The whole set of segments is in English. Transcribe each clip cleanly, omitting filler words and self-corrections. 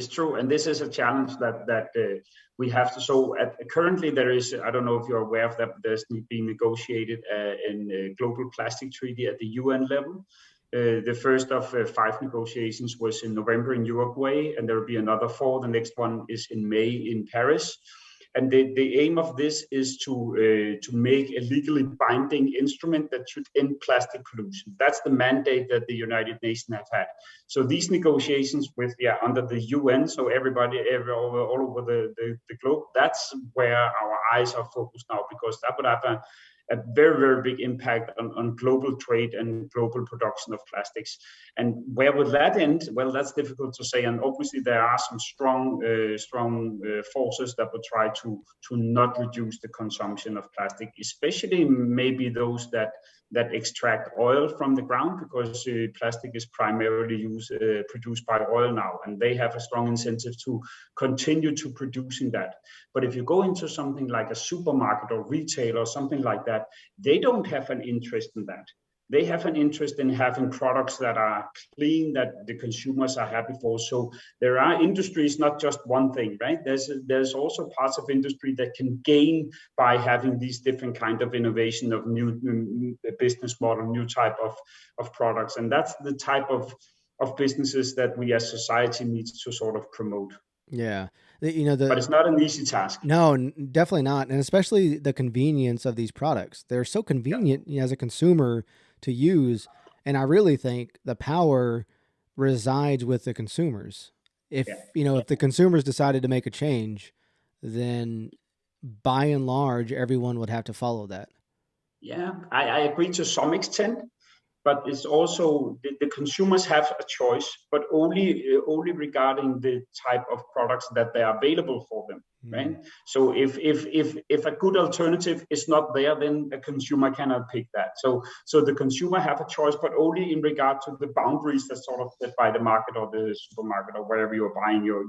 It's true, and this is a challenge that we have to. So currently, there is. I don't know if you're aware of that. But there's being negotiated in a global plastic treaty at the UN level. The first of 5 negotiations was in November in Uruguay, and there will be another 4. The next one is in May in Paris. And the aim of this is to make a legally binding instrument that should end plastic pollution. That's the mandate that the United Nations have had. So these negotiations with under the UN, so everybody all over the globe, that's where our eyes are focused now, because that would have a very, very big impact on global trade and global production of plastics. And where would that end? Well, that's difficult to say. And obviously there are some strong forces that will try to not reduce the consumption of plastic, especially maybe those that extract oil from the ground, because plastic is primarily produced by oil now, and they have a strong incentive to continue to producing that. But if you go into something like a supermarket or retail or something like that, they don't have an interest in that. They have an interest in having products that are clean, that the consumers are happy for. So there are industries, not just one thing, right? There's also parts of industry that can gain by having these different kind of innovation of new business model, new type of products. And that's the type of businesses that we as society needs to sort of promote. Yeah. But it's not an easy task. No, definitely not. And especially the convenience of these products. They're so convenient as a consumer to use. And I really think the power resides with the consumers. If the consumers decided to make a change, then by and large, everyone would have to follow that. Yeah, I agree to some extent. But it's also the consumers have a choice, but only regarding the type of products that they are available for them, right? So if a good alternative is not there, then a consumer cannot pick that. So the consumer have a choice, but only in regard to the boundaries that's sort of set by the market or the supermarket or wherever you're buying your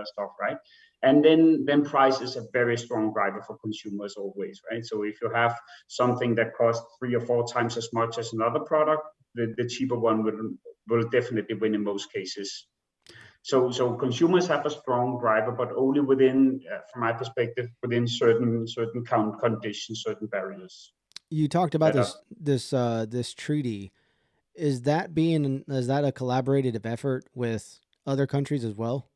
stuff, right? And then price is a very strong driver for consumers always, right? So if you have something that costs 3 or 4 times as much as another product, the cheaper one will definitely win in most cases. So consumers have a strong driver, but only within, from my perspective, within certain conditions, certain barriers. You talked about this treaty. Is that a collaborative effort with other countries as well?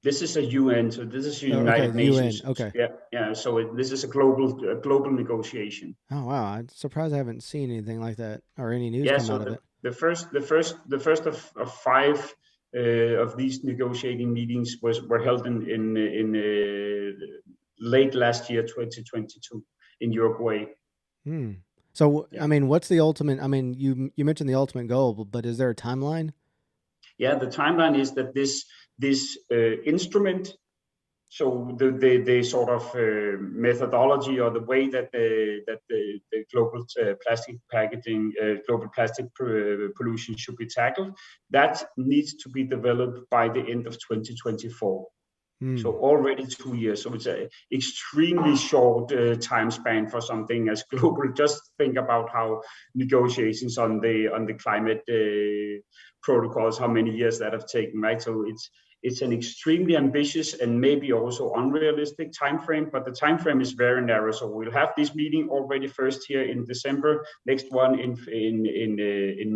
This is a UN, so this is United Nations. UN. Okay. Yeah. So this is a global negotiation. Oh wow! I'm surprised I haven't seen anything like that or any news come out of it. The first of 5 of these negotiating meetings were held in late last year, 2022, in Uruguay. So I mean, what's the ultimate? I mean, you mentioned the ultimate goal, but is there a timeline? Yeah, the timeline is that this instrument, so the sort of methodology or the way that the global plastic packaging, global plastic pollution should be tackled, that needs to be developed by the end of 2024. So already 2 years. So it's an extremely short time span for something as global. Just think about how negotiations on the climate protocols, how many years that have taken, right? So it's an extremely ambitious and maybe also unrealistic time frame, but the time frame is very narrow. So we'll have this meeting already first here in December, next one in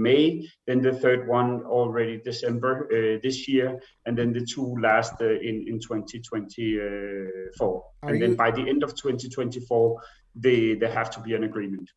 May, then the third one already December this year, and then the 2 last in 2024. Then by the end of 2024, there have to be an agreement.